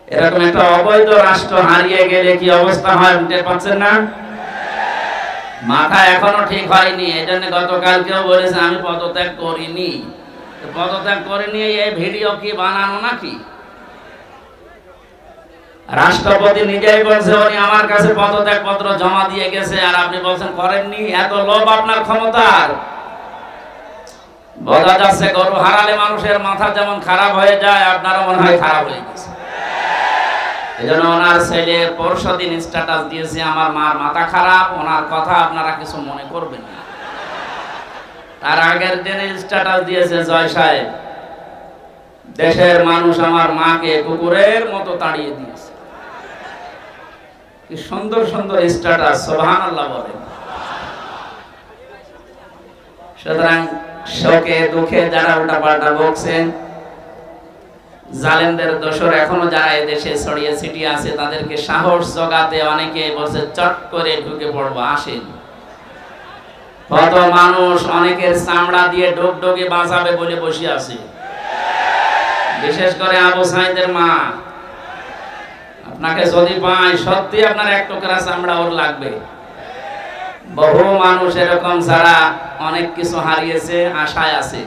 এরকম একটা অবৈধ রাষ্ট্র হারিয়ে গেলে কি অবস্থা হয় বুঝতে পারছেন না? মাথা এখনো ঠিক হয়নি। এজন্য গতকালকেও বলেছে আমি পদত্যাগ করিনি। পদত্যাগ করিনি এই ভিডিও কি বানানো নাকি? রাষ্ট্রপতি নিজেই বলছে উনি আমার কাছে পদত্যাগ পত্র জমা দিয়ে গেছে, আর আপনি বলছেন করেননি। এত লোভ আপনার ক্ষমতার। বোঝা যাচ্ছে গরু হারালে মানুষের মাথা যেমন খারাপ হয়ে যায়, আপনারও মনে হয় খারাপ হয়ে গেছে। এজন্য ওনার ছেলে পরশুদিন স্ট্যাটাস দিয়েছে আমার মার মাথা খারাপ, ওনার কথা আপনারা কিছু মনে করবেন না। তার আগের দিনে স্ট্যাটাস দিয়েছে জয় সাহেব, দেশের মানুষ আমার মাকে কুকুরের মতো তাড়িয়ে দিয়েছে। কি সুন্দর সুন্দর স্ট্যাটাস, সুবহানাল্লাহ বলেন। সুতরাং শোকে দুঃখে যারা উল্টাপাল্টা বকছেন, জালেমদের দোসর এখনো যারা এই দেশে ছড়িয়ে ছিটিয়ে আছে, তাদেরকে সাহস জোগাতে অনেকে বলছে চট করে ঢুকে পড়বো, আসেন। কত মানুষ অনেকের চামড়া দিয়ে ডোকে বাঁচাবে বলে বসে আছে, বিশেষ করে আবু সাইদের মা। আপনাকে যদি পাই সত্যি আপনার এক টুকরা চামড়া ওর লাগবে। বহু মানুষ এরকম যারা অনেক কিছু হারিয়েছে, আশায় আছে।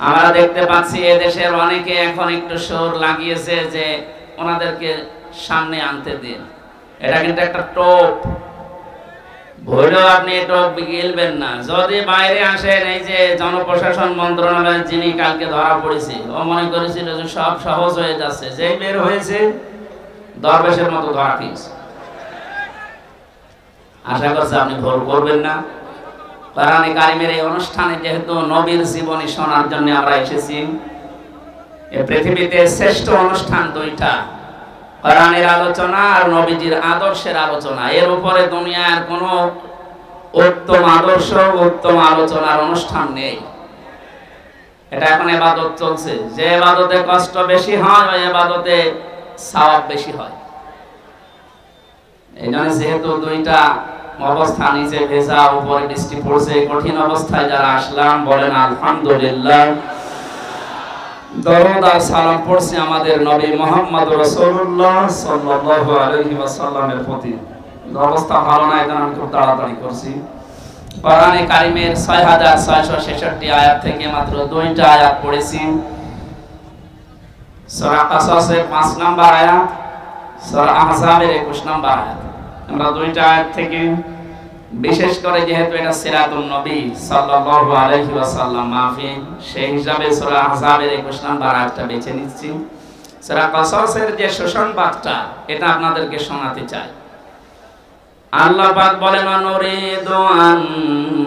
আমরা দেখতে পাচ্ছি এদেশের অনেকে এখন একটু সুর লাগিয়েছে যে ওনাদেরকে সামনে আনতে দিন। এটা কিন্তু একটা টোপ, ভুলেও আপনি টোপ গিলবেন না। যদি বাইরে আসেন, এই যে জনপ্রশাসন মন্ত্রণালয়ের যিনি কালকে ধরা পড়েছে, ও মনে করেছিল যে সব সহজ হয়ে যাচ্ছে, যেই বের হয়েছে দরবেশের মতো ধরা খেয়েছে। আশা করছি আপনি ভুল করবেন না। কোরআনে কারিমের এই অনুষ্ঠানে যেহেতু নবীর জীবনী শোনার জন্য আমরা এসেছি, এই পৃথিবীতে শ্রেষ্ঠ অনুষ্ঠান দুইটা, কোরআনের আলোচনা আর নবীজির আদর্শের আলোচনা। এর উপরে দুনিয়ার কোনো উত্তম আদর্শ, উত্তম আলোচনার অনুষ্ঠান নেই। এটা এখন ইবাদত চলছে, যে ইবাদতে কষ্ট বেশি হয় ওই ইবাদতে সওয়াব বেশি হয়। এই জন্য যেহেতু দুইটা অবস্থা, নিচে ভেজা উপরে বৃষ্টি পড়ছে, কঠিন অবস্থায় যারা আসলাম বলেন আলহামদুলিল্লাহ। দরুদ আর সালাম পড়ছি আমাদের নবী মুহাম্মদ রাসূলুল্লাহ সাল্লাল্লাহু আলাইহি ওয়াসাল্লামের প্রতি। অবস্থা ভালো না, এটা আমি খুব তাড়াতাড়ি করছি। কোরআনে কারিমের ৬৬৬৬ আয়াত থেকে মাত্র ২টা আয়াত পড়েছি। সূরা কাসাসের ৫ নম্বর আয়াত, সূরা আহজাবের ২১ নম্বর আয়াত। আমরা ২টা আয়াত থেকে, বিশেষ করে যেহেতু এটা সিরাতুন নবী সাল্লাল্লাহু আলাইহি ওয়াসাল্লাম মাহফিল, সেই হিসাবে সূরা আহজাবের ২১ নম্বর আয়াতটা বেছে নিচ্ছি। সূরা কাসাসের যে সুসংবাদটা, এটা আপনাদেরকে শোনাতে চাই। আল্লাহ পাক বলেন নুরিদু আন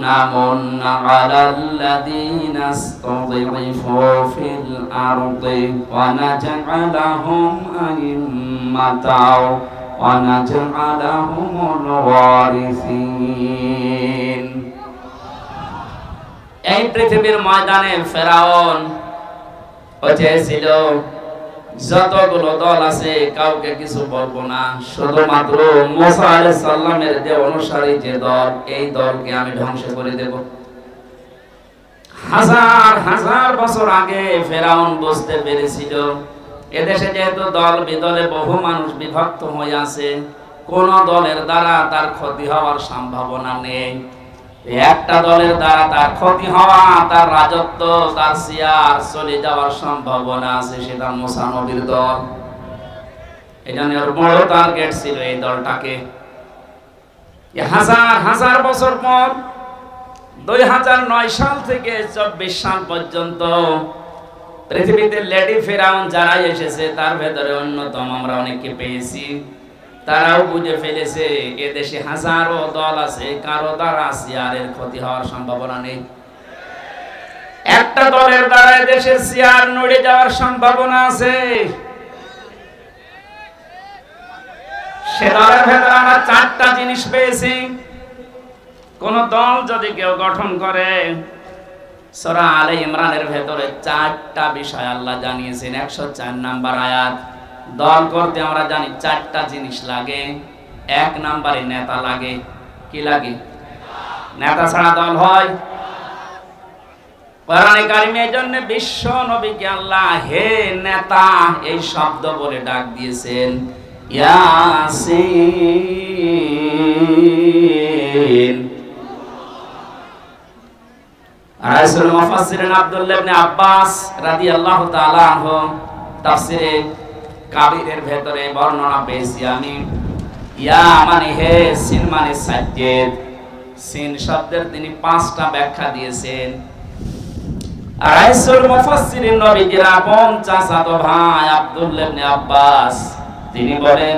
নামুন্না আলাল্লাযীনা ইসতাযিফু ফিল আরদি ওয়া নাজআলাহুম আইম্মাতাও ওয়া নাজআলাহুমুল ওয়ারিসিন। এই পৃথিবীর ময়দানে ফেরাউন ছিল, যতগুলো দল আছে কাউকে কিছু বলবো না, শুধুমাত্র মুসা আলাইহিস সালামের যে অনুসারী যে দল, এই দলকে আমি ধ্বংস করে দেব। হাজার হাজার বছর আগে ফেরাউন বুঝতে পেরেছিল এদেশে যেহেতু দল বিদলে বহু মানুষ বিভক্ত হয়ে আছে, কোন দলের দ্বারা তার ক্ষতি হওয়ার সম্ভাবনা নেই। একটা দলের দ্বারা তার ক্ষতি হওয়া, তার রাজত্ব, তার সিয়ার চলে যাওয়ার সম্ভাবনা আছে, সেটা মুসা নবীর দল। এজন্য ওর বড় টার্গেট ছিল এই দলটাকে। হাজার হাজার বছর পর ২০০৯ সাল থেকে ২৪ সাল পর্যন্ত পৃথিবীতে লেডি ফেরাউন যারা এসেছে, তার ভেতরে অন্যতম আমরা অনেককে পেয়েছি। তারাও বুঝে ফেলেছে এদেশে হাজারো দল আছে, কারো দ্বারা সিয়ারের ক্ষতি হওয়ার সম্ভাবনা নেই। একটা দলের দ্বারা এদেশের সিয়ার নড়ে যাওয়ার সম্ভাবনা আছে। সে দলের ভেতরে আমরা 4টা জিনিস পেয়েছি। কোন দল যদি কেউ গঠন করে, সূরা আলে ইমরানের ভেতরে 4টা বিষয় আল্লাহ জানিয়েছেন। 104 নম্বর আয়াত। দল করতে আমরা জানি 4টা জিনিস লাগে। 1 নম্বরে নেতা লাগে। কি লাগে? নেতা ছাড়া দল হয়? কোরআনে কারিমে এজন্য বিশ্ব নবীকে আল্লাহ হে নেতা এই শব্দ বলে ডাক দিয়েছেন, ইয়াসিন। রাসূল মুফাসসিরিন আব্দুল্লাহ ইবনে আব্বাস রাদিয়াল্লাহু তাআলা আনহু তাফসিরে কাবিরের ভেতরে বর্ণনা পেয়েছি আমি, ইয়া মানে হে, সিন মানে সাজ্জেদ। সিন শব্দের তিনি 5টা ব্যাখ্যা দিয়েছেন। রাসূল মুফাসসিরিন নবীজির আপন চাচাতো ভাই আব্দুল্লাহ ইবনে আব্বাস তিনি বলেন,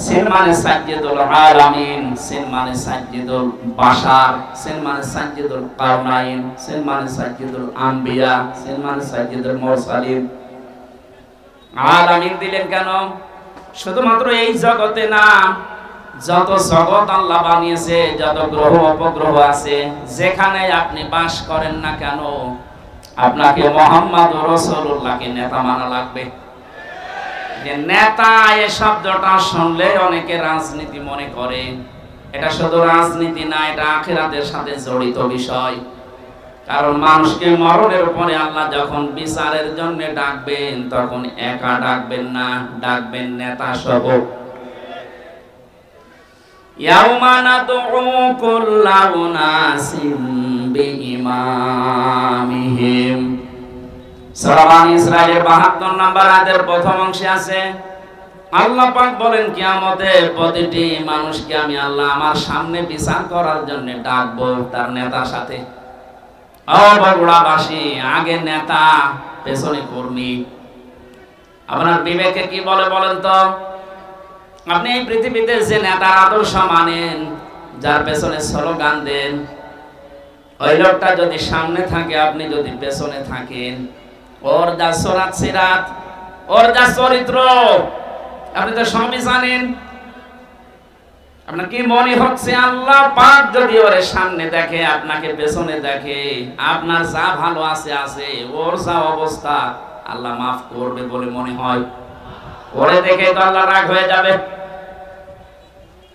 সিন মানে সাজ্জেদুল আলামিন, সিন মানে সাজ্জেদুল বাশার, সিন মানে সাজ্জেদুল কাউনাইন, সিন মানে সাজ্জেদুল আম্বিয়া, সিন মানে সাজ্জেদুল মুরসালিন। আলামিন দিলেন কেন? শুধুমাত্র এই জগতে না, যত জগৎ আল্লাহ বানিয়েছে, যত গ্রহ উপগ্রহ আছে, যেখানে আপনি বাস করেন না কেন, আপনাকে মুহাম্মদ রাসূলুল্লাহকে নেতা মানা লাগবে। যে নেতা এই শব্দটা শুনলে অনেকে রাজনীতি মনে করে। এটা শুধু রাজনীতি না, এটা আখিরাতের সাথে জড়িত বিষয়। কারণ মানুষকে মরণের পরে আল্লাহ যখন বিচারের জন্য ডাকবেন, তখন একা ডাকবেন না, ডাকবেন নেতা সহ। ইয়াউমা নাদউ কুল্লা উনাসিম বিইমামিহিম। সূরা বানী ইসরাঈলের ৭২ নম্বর আয়াতের প্রথম অংশে আছে, আল্লাহ পাক বলেন কিয়ামতের প্রতিটি মানুষকে আমি আল্লাহ আমার সামনে বিচার করার জন্য ডাকবো তার নেতার সাথে। ও বগুড়াবাসী, আগে নেতা পেছনে কর্মী। আপনার বিবেকে কি বলে বলেন তো? আপনি এই পৃথিবীতে যে নেতার আদর্শ মানেন, যার পেছনে স্লোগান দেন, ওই লোকটা যদি সামনে থাকে, আপনি যদি পেছনে থাকেন, ওর যা সরাত সিরাত, ওর যা চরিত্র আপনি তো সবই জানেন। আপনার কি মনে হচ্ছে আল্লাহ পাক যদি ওর সামনে দেখে, আপনাকে পেছনে দেখে, আপনার যা ভালো আছে আছে, ওর যা অবস্থা আল্লাহ মাফ করবে বলে মনে হয়? ওরে দেখে তো আল্লাহ রাগ হয়ে যাবে।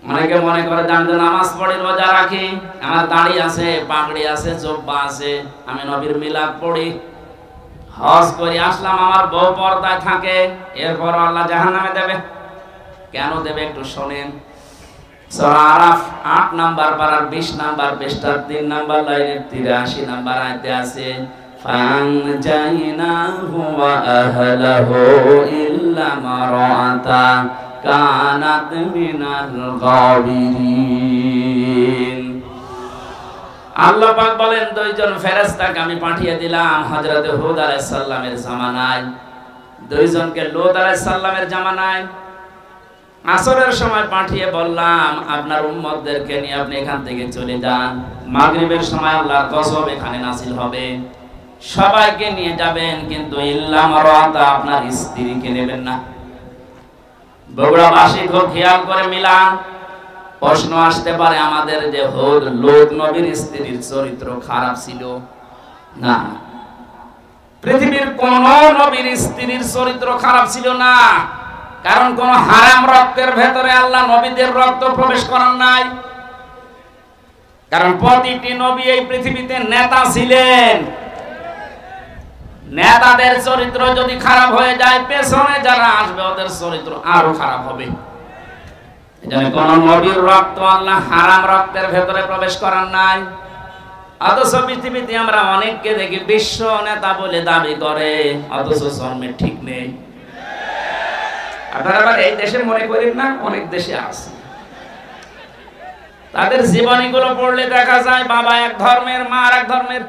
অনেকে মনে করে জানতে নামাজ পড়ি, রোজা রাখি, আমার দাড়ি আছে, পাগড়ি আছে, জুব্বা আছে, আমি নবীর মিলাদ পড়ি, হজ করি আসলাম, আমার বউ পর্দায় থাকে, এরপর আল্লাহ জাহান্নামে দেবে। কেন দেবে একটু শোনেন। সূরা আরাফ ৮ নাম্বার পারার ২০ নাম্বার পৃষ্ঠার ৩ নাম্বার লাইনের ৮৩ নাম্বার আয়াতে আছে, ফানজাইনাহু ওয়া আহলাহু ইল্লা মারাতা কানাত মিনাল গাবিরিন। আল্লাহ পাক বলেন, দুইজন ফেরেশতাকে আমি পাঠিয়ে দিলাম হযরত হুদ আলাইহিস সালামের জামানায়, দুইজনকে লূত আলাইহিস সালামের জামানায় আসরের সময় পাঠিয়ে বললাম আপনার উম্মতদেরকে নিয়ে আপনি এখান থেকে চলে যান। মাগরিবের সময় আল্লাহর গজব এখানে নাযিল হবে, সবাইকে নিয়ে যাবেন, কিন্তু ইল্লা মারাতা আপনার স্ত্রীকে নেবেন না। বগুড়াবাসী খুব খেয়াল করে মিলান। প্রশ্ন আসতে পারে আমাদের যে হুদ লূত নবীর স্ত্রীর চরিত্র খারাপ ছিল না, পৃথিবীর কোন নবীর স্ত্রীর চরিত্র খারাপ ছিল না। কারণ কোন হারাম রক্তের ভেতরে আল্লাহ নবীদের রক্ত প্রবেশ করান নাই। কারণ প্রতিটি নবী এই পৃথিবীতে নেতা ছিলেন। নেতাদের চরিত্র যদি খারাপ হয়ে যায়, পেছনে যারা আসবে ওদের চরিত্র আরো খারাপ হবে। এজন্য কোন নবীর রক্ত আল্লাহ হারাম রক্তের ভেতরে প্রবেশ করান নাই। অথচ পৃথিবীতে আমরা অনেককে দেখি বিশ্ব নেতা বলে দাবি করে, অথচ জন্মের ঠিক নেই। আপনারা আবার এই দেশে মনে করেন না, অনেক দেশে আছে। তাদের জীবনীগুলো পড়লে দেখা যায় বাবা এক ধর্মের, মা আর এক ধর্মের,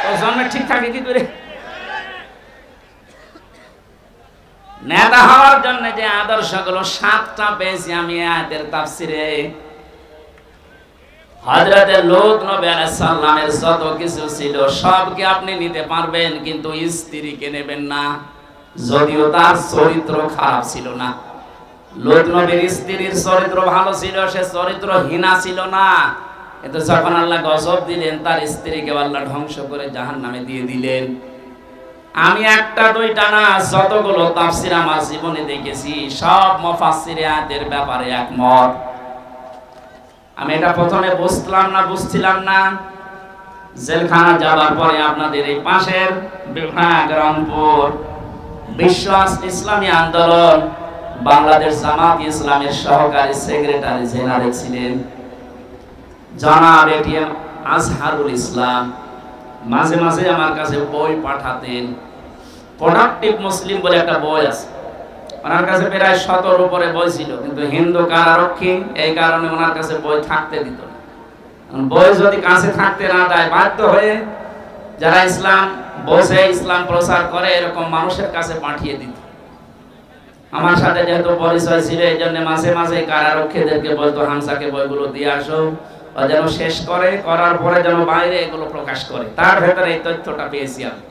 তো জন্মের ঠিক থাকে কি করে? নেতা হওয়ার জন্য যে আদর্শগুলো 7টা পেয়েছি আমি আয়াতের তাফসিরে। হযরত লূত নবী আলাইহিস সালামের যত কিছু ছিল সবকে আপনি নিতে পারবেন, কিন্তু স্ত্রীকে নেবেন না, যদিও তার চরিত্র খারাপ ছিল না। লূত নবীর স্ত্রীর চরিত্র ভালো ছিল, সে চরিত্রহীনা ছিল না। কিন্তু যখন আল্লাহ গজব দিলেন, তার স্ত্রীকে আল্লাহ ধ্বংস করে জাহান্নামে দিয়ে দিলেন। আমি একটা দুইটা না, যতগুলো তাফসীর আমার জীবনে দেখেছি সব মুফাসসিরে আয়াতের ব্যাপারে একমত। আমি এটা প্রথমে বুঝছিলাম না, জেলখানা যাওয়ার পরে আপনাদের এই পাশের বিভাগ রংপুর বিশ্ব ইসলামী আন্দোলন বাংলাদেশ জামাত ইসলামের সহকারী সেক্রেটারি জেনারেল ছিলেন জনাব এটিএম আজহারুল ইসলাম। মাঝে মাঝে আমার কাছে বই পাঠাতেন। প্রোডাক্টিভ মুসলিম বলে একটা বই আছে, ওনার কাছে প্রায় ১৭ উপরে বই ছিল, কিন্তু হিন্দু কারারক্ষী এই কারণে ওনার কাছে বই থাকতে দিত না। বই যদি কাছে থাকতে না দেয়, বাধ্য হয়ে যারা ইসলাম বোঝে, ইসলাম প্রচার করে, এরকম মানুষের কাছে পাঠিয়ে দিত। আমার সাথে যেহেতু পরিচয় ছিল, এই জন্য মাঝে মাঝে কারারক্ষীদেরকে বলতো হামসাকে বইগুলো দিয়ে আসো, ও যেন শেষ করে, করার পরে যেন বাইরে এগুলো প্রকাশ করে। তার ভেতরে এই তথ্যটা পেয়েছি আমি।